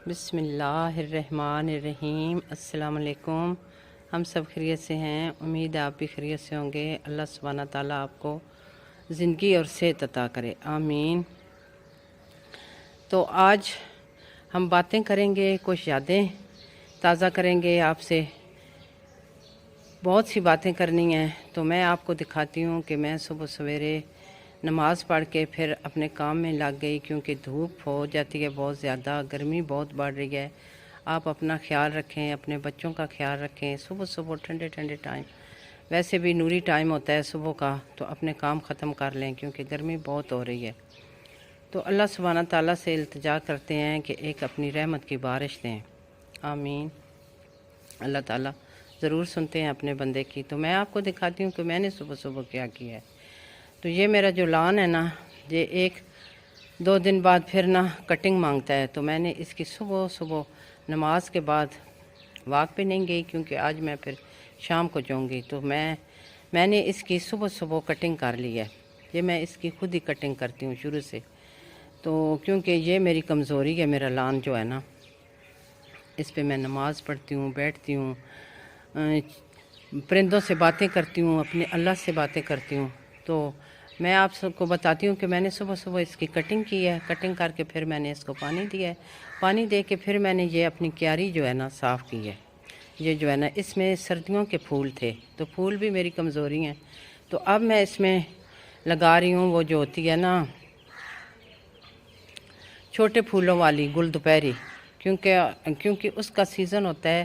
بسم اللہ الرحمن الرحیم۔ السلام علیکم۔ ہم سب خیریت سے ہیں، امید ہے آپ بھی خیریت سے ہوں گے۔ اللہ سبحانہ تعالیٰ آپ کو زندگی اور صحت عطا کرے، آمین۔ تو آج ہم باتیں کریں گے، کچھ یادیں تازہ کریں گے آپ سے، بہت سی باتیں کرنی ہیں۔ تو میں آپ کو دکھاتی ہوں کہ میں صبح سویرے نماز پڑھ کے پھر اپنے کام میں لگ گئی، کیونکہ دھوپ ہو جاتی ہے بہت زیادہ، گرمی بہت بڑھ رہی ہے۔ آپ اپنا خیال رکھیں، اپنے بچوں کا خیال رکھیں۔ صبح صبح ٹھنڈے ٹھنڈے ٹائم، ویسے بھی نوری ٹائم ہوتا ہے صبح کا، تو اپنے کام ختم کر لیں کیونکہ گرمی بہت ہو رہی ہے۔ تو اللہ سبحانہ تعالیٰ سے التجا کرتے ہیں کہ ایک اپنی رحمت کی بارش دیں، آمین۔ اللہ تعالیٰ ضرور سنتے ہیں اپنے بندے کی۔ تو میں آپ کو دکھاتی ہوں کہ میں نے صبح صبح کیا کیا ہے۔ تو یہ میرا جو لان ہے نا، یہ ایک دو دن بعد پھر نا کٹنگ مانگتا ہے، تو میں نے اس کی صبح صبح نماز کے بعد واک پہ نہیں گئی، کیونکہ آج میں پھر شام کو جاؤں گی۔ تو میں نے اس کی صبح صبح کٹنگ کر لی ہے۔ یہ میں اس کی خود ہی کٹنگ کرتی ہوں شروع سے، تو کیونکہ یہ میری کمزوری ہے، میرا لان جو ہے نا، اس پہ میں نماز پڑھتی ہوں، بیٹھتی ہوں، پرندوں سے باتیں کرتی ہوں، اپنے اللہ سے باتیں کرتی ہوں۔ تو میں آپ سب کو بتاتی ہوں کہ میں نے صبح صبح اس کی کٹنگ کی ہے، کٹنگ کر کے پھر میں نے اس کو پانی دیا ہے، پانی دے کے پھر میں نے یہ اپنی کیاری جو ہے نا صاف کی ہے۔ یہ جو ہے نا، اس میں سردیوں کے پھول تھے، تو پھول بھی میری کمزوری ہیں، تو اب میں اس میں لگا رہی ہوں وہ جو ہوتی ہے نا چھوٹے پھولوں والی گل دوپہری، کیونکہ اس کا سیزن ہوتا ہے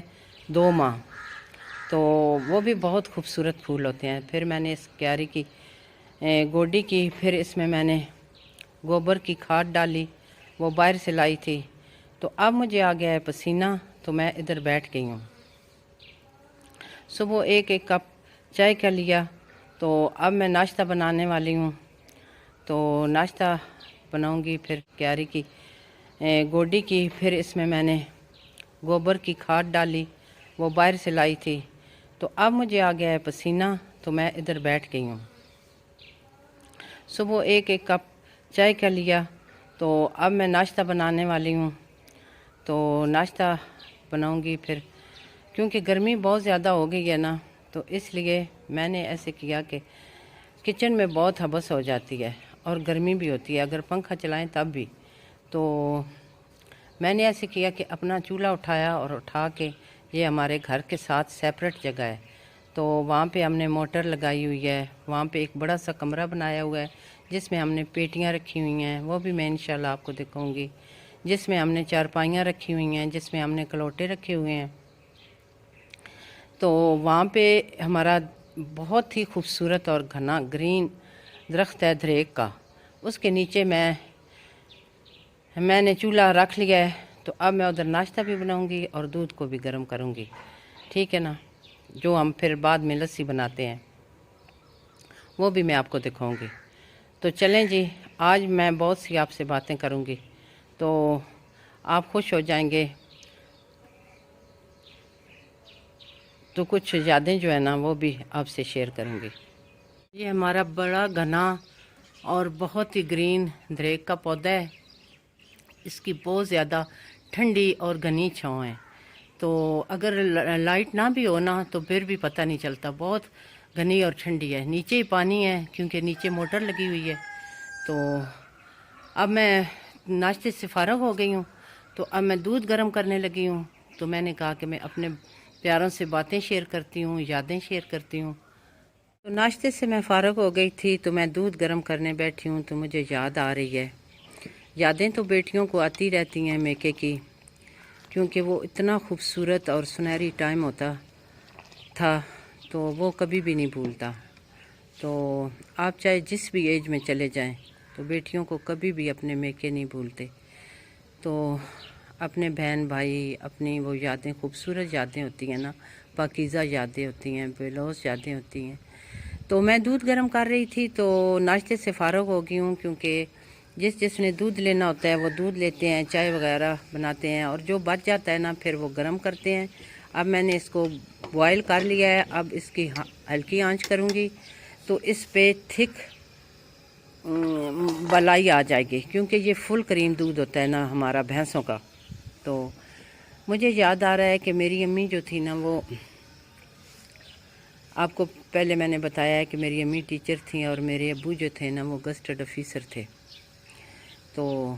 2 ماہ، تو وہ بھی بہت خوبصورت پھول ہوتے ہیں۔ پھر میں نے اس کیاری کی گوڈی کی، پھر اس میں نے گوبر کی کھاد ڈالی، وہ باہر سے لائی تھی۔ تو اب مجھے آ گیا ہے پسینہ، تو میں ادھر بیٹھ گئی ہوں۔ صبح ایک کپ چائے کا لیا، تو اب میں ناشتہ بنانے والی ہوں۔ تو ناشتہ بناؤں گی، پھر کیاری کی گوڈی کی، پھر اس میں نے گوبر کی کھاد ڈالی، وہ باہر سے لائی تھی۔ تو اب مجھے آ گیا ہے پسینہ، تو میں ادھر بیٹھ گئی ہوں۔ صبح ایک کپ چائے کا لیا، تو اب میں ناشتہ بنانے والی ہوں۔ تو ناشتہ بناؤں گی پھر، کیونکہ گرمی بہت زیادہ ہو گئی ہے نا، تو اس لیے میں نے ایسے کیا کہ کچن میں بہت حبس ہو جاتی ہے اور گرمی بھی ہوتی ہے، اگر پنکھا چلائیں تب بھی۔ تو میں نے ایسے کیا کہ اپنا چولہا اٹھایا، اور اٹھا کے یہ ہمارے گھر کے ساتھ سیپریٹ جگہ ہے، تو وہاں پہ ہم نے موٹر لگائی ہوئی ہے، وہاں پہ ایک بڑا سا کمرہ بنایا ہوا ہے جس میں ہم نے پیٹیاں رکھی ہوئی ہیں، وہ بھی میں انشاءاللہ آپ کو دکھاؤں گی، جس میں ہم نے چارپائیاں رکھی ہوئی ہیں، جس میں ہم نے کلوٹے رکھے ہوئے ہیں۔ تو وہاں پہ ہمارا بہت ہی خوبصورت اور گھنا گرین درخت ہے دریک کا، اس کے نیچے میں نے چولہا رکھ لیا ہے۔ تو اب میں ادھر ناشتہ بھی بناؤں گی اور دودھ کو بھی گرم کروں گی، ٹھیک ہے نا، جو ہم پھر بعد میں لسی بناتے ہیں، وہ بھی میں آپ کو دکھاؤں گی۔ تو چلیں جی، آج میں بہت سی آپ سے باتیں کروں گی، تو آپ خوش ہو جائیں گے۔ تو کچھ یادیں جو ہے نا وہ بھی آپ سے شیئر کروں گی۔ یہ ہمارا بڑا گھنا اور بہت ہی گرین دریک کا پودا ہے، اس کی بہت زیادہ ٹھنڈی اور گھنی چھاؤں ہے، تو اگر لائٹ نہ بھی ہو نا تو پھر بھی پتہ نہیں چلتا، بہت گھنی اور ٹھنڈی ہے۔ نیچے ہی پانی ہے کیونکہ نیچے موٹر لگی ہوئی ہے۔ تو اب میں ناشتے سے فارغ ہو گئی ہوں، تو اب میں دودھ گرم کرنے لگی ہوں۔ تو میں نے کہا کہ میں اپنے پیاروں سے باتیں شیئر کرتی ہوں، یادیں شیئر کرتی ہوں۔ تو ناشتے سے میں فارغ ہو گئی تھی، تو میں دودھ گرم کرنے بیٹھی ہوں، تو مجھے یاد آ رہی ہے۔ یادیں تو بیٹیوں کو آتی رہتی ہیں میکے کی، کیونکہ وہ اتنا خوبصورت اور سنہری ٹائم ہوتا تھا، تو وہ کبھی بھی نہیں بھولتا۔ تو آپ چاہے جس بھی ایج میں چلے جائیں، تو بیٹیوں کو کبھی بھی اپنے میکے نہیں بھولتے۔ تو اپنے بہن بھائی، اپنی وہ یادیں، خوبصورت یادیں ہوتی ہیں نا، پاکیزہ یادیں ہوتی ہیں، بےلوث یادیں ہوتی ہیں۔ تو میں دودھ گرم کر رہی تھی، تو ناشتے سے فارغ ہو گئی ہوں، کیونکہ جس نے دودھ لینا ہوتا ہے وہ دودھ لیتے ہیں، چائے وغیرہ بناتے ہیں، اور جو بچ جاتا ہے نا پھر وہ گرم کرتے ہیں۔ اب میں نے اس کو بوائل کر لیا ہے، اب اس کی ہلکی آنچ کروں گی، تو اس پہ تھک بلائی آ جائے گی، کیونکہ یہ فل کریم دودھ ہوتا ہے نا ہمارا بھینسوں کا، تو مجھے یاد آ رہا ہے کہ میری امی جو تھی نا، وہ آپ کو پہلے میں نے بتایا ہے کہ میری امی ٹیچر تھیں اور میرے ابو جو تھے نا وہ گزٹڈ آفیسر تھے. تو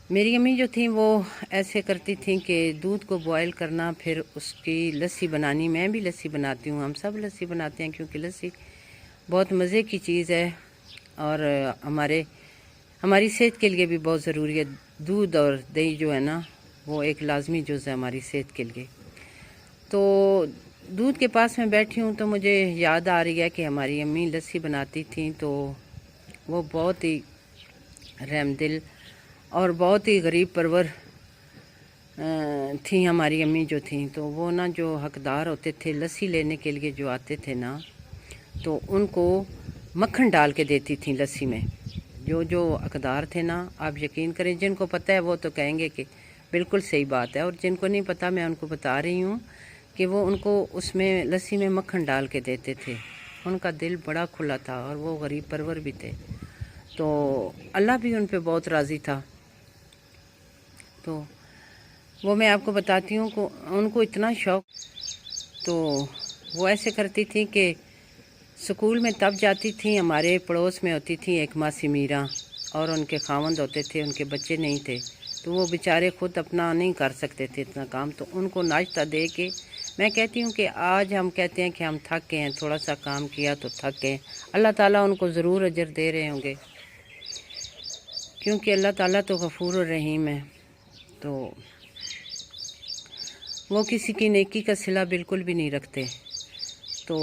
میری امی جو تھیں وہ ایسے کرتی تھیں کہ دودھ کو بوائل کرنا، پھر اس کی لسی بنانی. میں بھی لسی بناتی ہوں، ہم سب لسی بناتے ہیں کیونکہ لسی بہت مزے کی چیز ہے اور ہماری صحت کے لیے بھی بہت ضروری ہے. دودھ اور دہی جو ہے نا وہ ایک لازمی جز ہے ہماری صحت کے لیے. تو دودھ کے پاس میں بیٹھی ہوں تو مجھے یاد آ رہی ہے کہ ہماری امی لسی بناتی تھیں تو وہ بہت ہی رحم دل اور بہت ہی غریب پرور تھیں ہماری امی جو تھیں. تو وہ نا جو حقدار ہوتے تھے لسی لینے کے لیے جو آتے تھے نا، تو ان کو مکھن ڈال کے دیتی تھیں لسی میں. جو حقدار تھے نا، آپ یقین کریں، جن کو پتہ ہے وہ تو کہیں گے کہ بالکل صحیح بات ہے، اور جن کو نہیں پتہ میں ان کو بتا رہی ہوں کہ وہ ان کو اس میں لسی میں مکھن ڈال کے دیتے تھے. ان کا دل بڑا کھلا تھا اور وہ غریب پرور بھی تھے، تو اللہ بھی ان پہ بہت راضی تھا. تو وہ میں آپ کو بتاتی ہوں کہ ان کو اتنا شوق، تو وہ ایسے کرتی تھیں کہ سکول میں تب جاتی تھیں. ہمارے پڑوس میں ہوتی تھیں ایک ماسی میرا، اور ان کے خاوند ہوتے تھے، ان کے بچے نہیں تھے، تو وہ بیچارے خود اپنا نہیں کر سکتے تھے اتنا کام. تو ان کو ناشتہ دے کے، میں کہتی ہوں کہ آج ہم کہتے ہیں کہ ہم تھک گئے ہیں، تھوڑا سا کام کیا تو تھک گئے. اللہ تعالیٰ ان کو ضرور اجر دے رہے ہوں گے، کیونکہ اللہ تعالیٰ تو غفور الرحیم ہے. تو وہ کسی کی نیکی کا صلہ بالکل بھی نہیں رکھتے. تو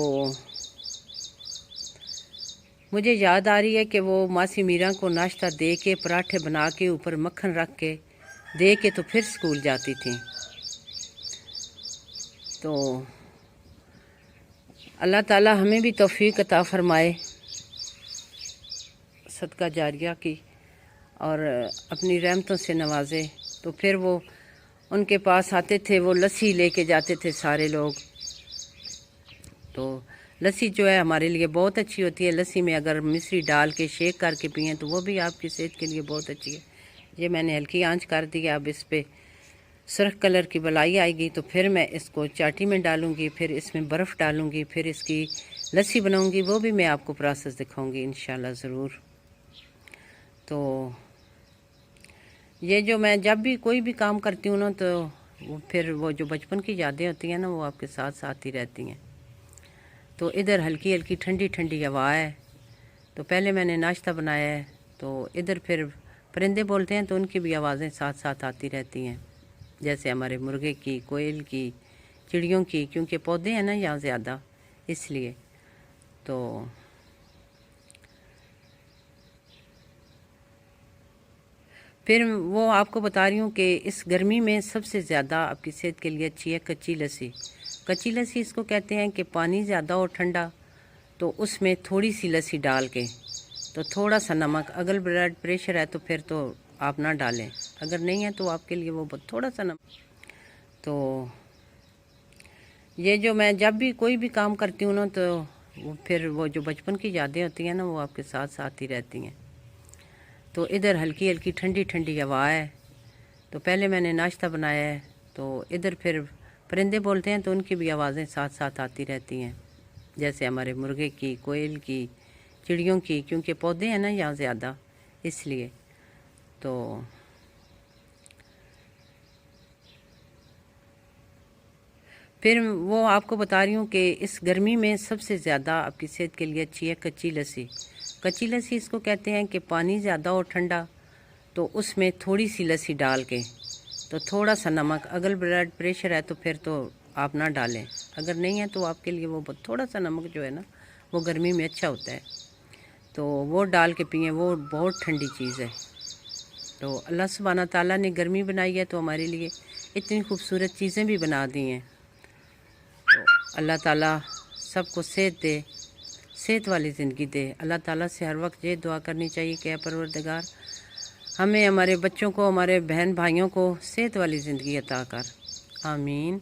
مجھے یاد آ رہی ہے کہ وہ ماسی میرا کو ناشتہ دے کے، پراٹھے بنا کے، اوپر مکھن رکھ کے دے کے تو پھر سکول جاتی تھیں. تو اللہ تعالیٰ ہمیں بھی توفیق عطا فرمائے صدقہ جاریہ کی، اور اپنی رحمتوں سے نوازے. تو پھر وہ ان کے پاس آتے تھے، وہ لسی لے کے جاتے تھے سارے لوگ. تو لسی جو ہے ہمارے لیے بہت اچھی ہوتی ہے. لسی میں اگر مصری ڈال کے شیک کر کے پئیں تو وہ بھی آپ کی صحت کے لیے بہت اچھی ہے. یہ میں نے ہلکی آنچ کر دی. اب اس پہ سرخ کلر کی بلائی آئے گی تو پھر میں اس کو چاٹی میں ڈالوں گی، پھر اس میں برف ڈالوں گی، پھر اس کی لسی بناؤں گی. وہ بھی میں آپ کو پروسیس دکھاؤں گی انشاءاللہ ضرور. تو یہ جو میں جب بھی کوئی بھی کام کرتی ہوں نا، تو پھر وہ جو بچپن کی یادیں ہوتی ہیں نا وہ آپ کے ساتھ ساتھ ہی رہتی ہیں. تو ادھر ہلکی ہلکی ٹھنڈی ٹھنڈی ہوا ہے. تو پہلے میں نے ناشتہ بنایا ہے، تو ادھر پھر پرندے بولتے ہیں تو ان کی بھی آوازیں ساتھ ساتھ آتی رہتی ہیں، جیسے ہمارے مرغے کی، کوئل کی، چڑیوں کی، کیونکہ پودے ہیں نا یہاں زیادہ، اس لیے. تو پھر وہ آپ کو بتا رہی ہوں کہ اس گرمی میں سب سے زیادہ آپ کی صحت کے لیے اچھی ہے کچی لسی. کچی لسی اس کو کہتے ہیں کہ پانی زیادہ ہو ٹھنڈا، تو اس میں تھوڑی سی لسی ڈال کے، تو تھوڑا سا نمک، اگر بلڈ پریشر ہے تو پھر تو آپ نہ ڈالیں، اگر نہیں ہے تو آپ کے لیے وہ تھوڑا سا نمک. تو یہ جو میں جب بھی کوئی بھی کام کرتی ہوں نا، تو پھر وہ جو بچپن کی یادیں ہوتی ہیں نا وہ آپ کے ساتھ ساتھ ہی رہتی ہیں. تو ادھر ہلکی ہلکی ٹھنڈی ٹھنڈی ہوا ہے. تو پہلے میں نے ناشتہ بنایا ہے، تو ادھر پھر پرندے بولتے ہیں تو ان کی بھی آوازیں ساتھ ساتھ آتی رہتی ہیں، جیسے ہمارے مرغے کی، کوئل کی، چڑیوں کی، کیونکہ پودے ہیں نا یہاں زیادہ، اس لیے. تو پھر وہ آپ کو بتا رہی ہوں کہ اس گرمی میں سب سے زیادہ آپ کی صحت کے لیے اچھی ہے کچی لسی. کچی لسی اس کو کہتے ہیں کہ پانی زیادہ ہو ٹھنڈا، تو اس میں تھوڑی سی لسی ڈال کے، تو تھوڑا سا نمک، اگر بلڈ پریشر ہے تو پھر تو آپ نہ ڈالیں، اگر نہیں ہے تو آپ کے لیے وہ تھوڑا سا نمک جو ہے نا وہ گرمی میں اچھا ہوتا ہے. تو وہ ڈال کے پئیں، وہ بہت ٹھنڈی چیز ہے. تو اللہ سبحانہ تعالیٰ نے گرمی بنائی ہے تو ہمارے لیے اتنی خوبصورت چیزیں بھی بنا دی ہیں. تو اللہ تعالیٰ سب کو صحت دے، صحت والی زندگی دے. اللہ تعالیٰ سے ہر وقت یہ دعا کرنی چاہیے کہ اے پروردگار ہمیں، ہمارے بچوں کو، ہمارے بہن بھائیوں کو صحت والی زندگی عطا کر. آمین.